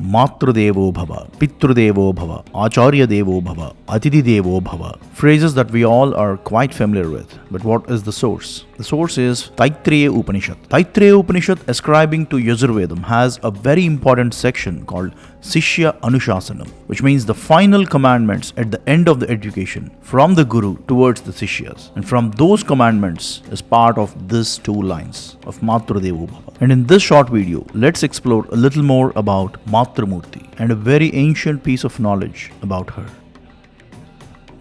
Matru Devo Bhava, Pitru Devo Bhava, Acharya Devo Bhava, Atidhi Devo Bhava. Phrases that we all are quite familiar with. But what is the source? The source is Taittiriya Upanishad. Taittiriya Upanishad, ascribing to Yajurvedam, has a very important section called Sishya Anushasanam, which means the final commandments at the end of the education from the Guru towards the Sishyas. And from those commandments is part of these two lines of Matru Devo Bhava. And in this short video, let's explore a little more about Matru Murti and a very ancient piece of knowledge about her.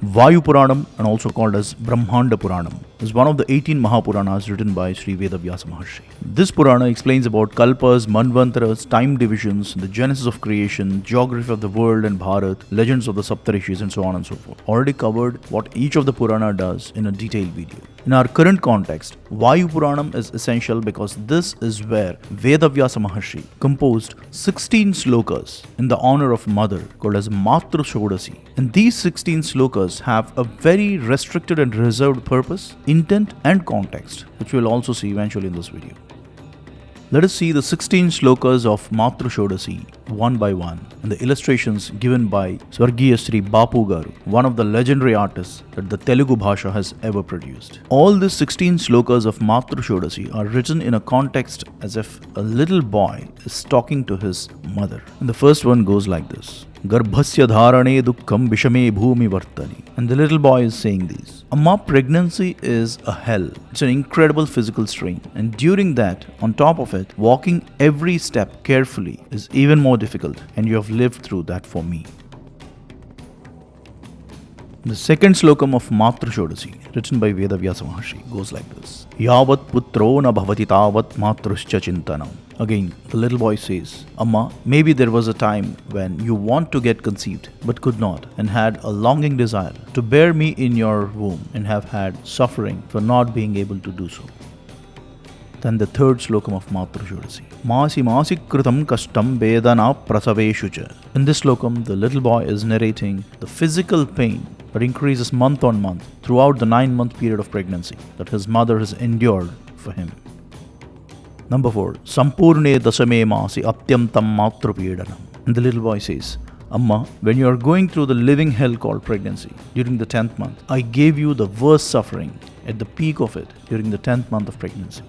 Vayu Puranam, and also called as Brahmanda Puranam, is one of the 18 Mahapuranas written by Sri Vedavyasa Maharshi. This Purana explains about Kalpas, Manvantaras, time divisions, the genesis of creation, geography of the world and Bharat, legends of the Saptarishis, and so on and so forth. Already covered what each of the Purana does in a detailed video. In our current context, Vayu Puranam is essential because this is where Vedavyasa Maharshi composed 16 shlokas in the honor of mother called as Matru Shodasi. And these 16 shlokas have a very restricted and reserved purpose, intent and context, which we'll also see eventually in this video. Let us see the 16 shlokas of Matru Shodasi one by one, and the illustrations given by Swargiya Sri Bapu Garu, one of the legendary artists that the Telugu Bhasha has ever produced. All these 16 shlokas of Matru Shodasi are written in a context as if a little boy is talking to his mother. And the first one goes like this. Garbhasya dharane dukkham vishame bhumi vartani. And the little boy is saying these. Amma, pregnancy is a hell. It's an incredible physical strain. And during that, on top of it, walking every step carefully is even more difficult. And you have lived through that for me. The second slokam of Matru Shodasi, written by Vedavyasa Maharshi, goes like this. Yavat putro na bhavati tavat matruscha chintanam. Again, the little boy says, Amma, maybe there was a time when you want to get conceived but could not, and had a longing desire to bear me in your womb, and have had suffering for not being able to do so. Then the third slokam of Matru Shodasi. Masi masi kritam kashtam vedana prasaveshucha. In this slokam, the little boy is narrating the physical pain that increases month on month throughout the 9-month period of pregnancy that his mother has endured for him. Number 4. Sampurne dasame masi aptyamtam matru pedanam. And the little boy says, Amma, when you are going through the living hell called pregnancy during the 10th month, I gave you the worst suffering at the peak of it during the 10th month of pregnancy.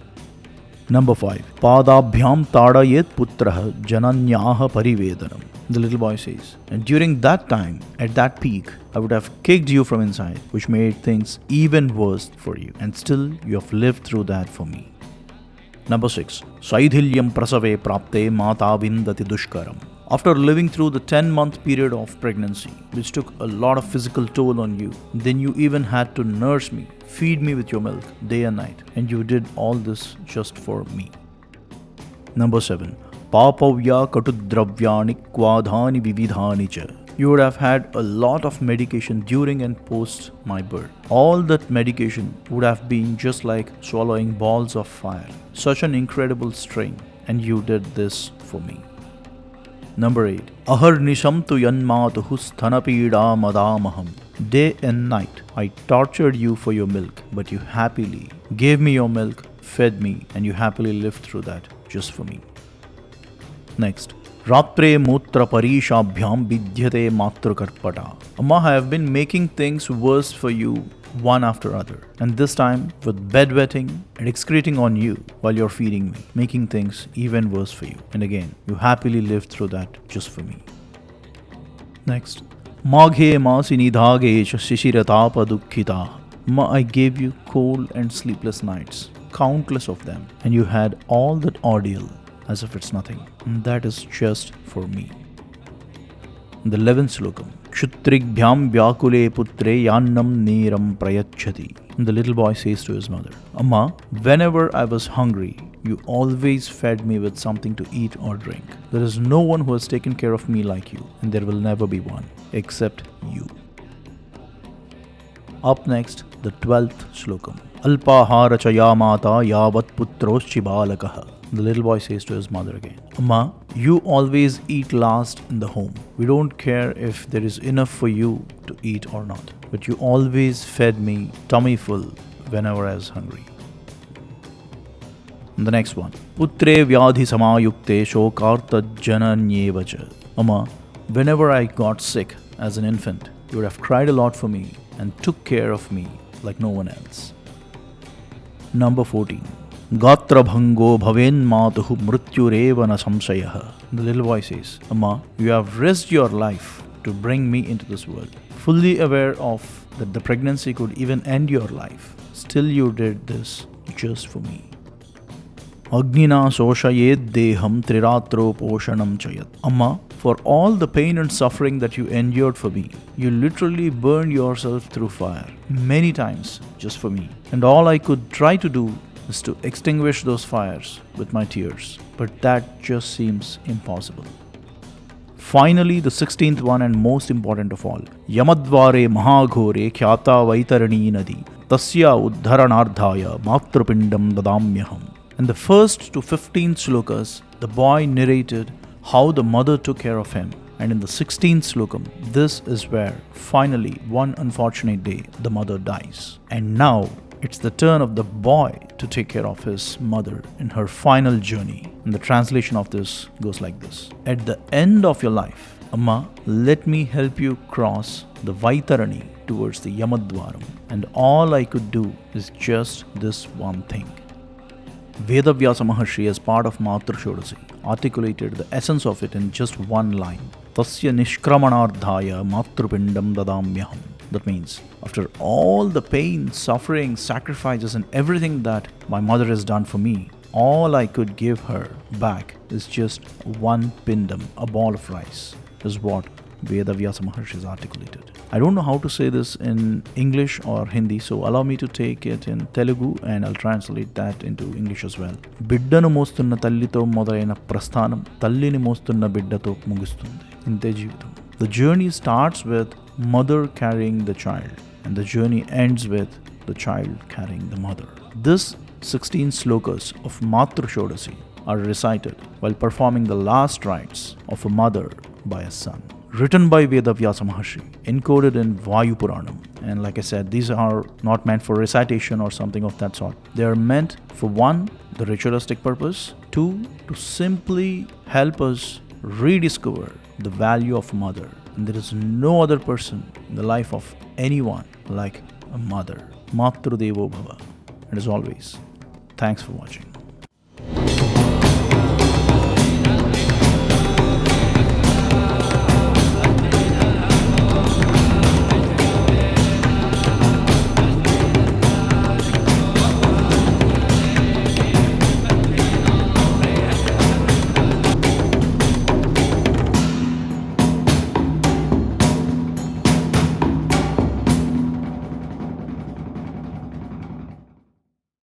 Number 5. Padabhyam tadayet putraha jananyaha parivedanam. The little boy says, and during that time, at that peak, I would have kicked you from inside, which made things even worse for you. And still, you have lived through that for me. Number 6. Saidhilyam prasave prapte mata vindati dushkaram. After living through the 10-month period of pregnancy, which took a lot of physical toll on you, then you even had to nurse me, feed me with your milk day and night, and you did all this just for me. Number 7. Papavya katudravyani kwadhani vividhani cha. You would have had a lot of medication during and post my birth. All that medication would have been just like swallowing balls of fire. Such an incredible strain, and you did this for me. Number 8. Aharnisham tu yanmatuhu sthanapida madamaham. Day and night I tortured you for your milk, but you happily gave me your milk, fed me, and you happily lived through that just for me. Next. Ratre mutra parishabhyam vidyate matru karpata. Amma, I have been making things worse for you one after other, and this time with bedwetting and excreting on you while you're feeding me, making things even worse for you. And again, you happily lived through that just for me. Next. Maghe masi nidhage shishiratapa dukkhita. Ma, I gave you cold and sleepless nights, countless of them, and you had all that ordeal as if it's nothing. And that is just for me. The 11th slokam. Kshutribhyam vyakule putre yannam neeram prayachati. And the little boy says to his mother, Amma, whenever I was hungry, you always fed me with something to eat or drink. There is no one who has taken care of me like you, and there will never be one, except you. Up next, the 12th slokam. Alpahara chaya mata yavat putros chibalakaha. The little boy says to his mother again, Amma, you always eat last in the home. We don't care if there is enough for you to eat or not, but you always fed me tummy full whenever I was hungry. And the next one. Putre vyadhi samayukte shokarta jananyevacha. Amma, whenever I got sick as an infant, you would have cried a lot for me and took care of me like no one else. Number 14. Gatra bhango bhaven matuhu mrityureva na samsayah. The little boy says, Amma, you have risked your life to bring me into this world. Fully aware of that the pregnancy could even end your life. Still you did this just for me. Agnina soshayed deham triratro poshanam chayat. Amma, for all the pain and suffering that you endured for me, you literally burned yourself through fire many times just for me. And all I could try to do is to extinguish those fires with my tears. But that just seems impossible. Finally, the 16th one and most important of all. Yamadvare mahaghore khyata vaitarani nadi tasya uddharanardhaya matrupindam dadamyaham. In the first to 15th shlokas, the boy narrated how the mother took care of him. And in the 16th slokam, this is where finally one unfortunate day the mother dies. And now it's the turn of the boy to take care of his mother in her final journey. And the translation of this goes like this. At the end of your life, Amma, let me help you cross the Vaitarani towards the Yamadvaram. And all I could do is just this one thing. Vedavyasa Maharshi, as part of Matru Shodasi, articulated the essence of it in just one line. Tasya nishkramanardhaya matrupindam dadamyaham. That means, after all the pain, suffering, sacrifices and everything that my mother has done for me, all I could give her back is just one pindam, a ball of rice, is what Vedavyasa Maharshi has articulated. I don't know how to say this in English or Hindi, so allow me to take it in Telugu and I'll translate that into English as well. Biddanu mostunna tallito modalaina prasthanam tallini mostunna biddato mugustundi. Inte jeevitam. The journey starts with mother carrying the child, and the journey ends with the child carrying the mother. This 16 slokas of Matru Shodasi are recited while performing the last rites of a mother by a son. Written by Vedavyasa Maharshi, encoded in Vayu Puranam. And like I said, these are not meant for recitation or something of that sort. They are meant for 1, the ritualistic purpose, 2, to simply help us rediscover the value of mother. And there is no other person in the life of anyone like a mother. Matru Devo Bhava. And as always, thanks for watching.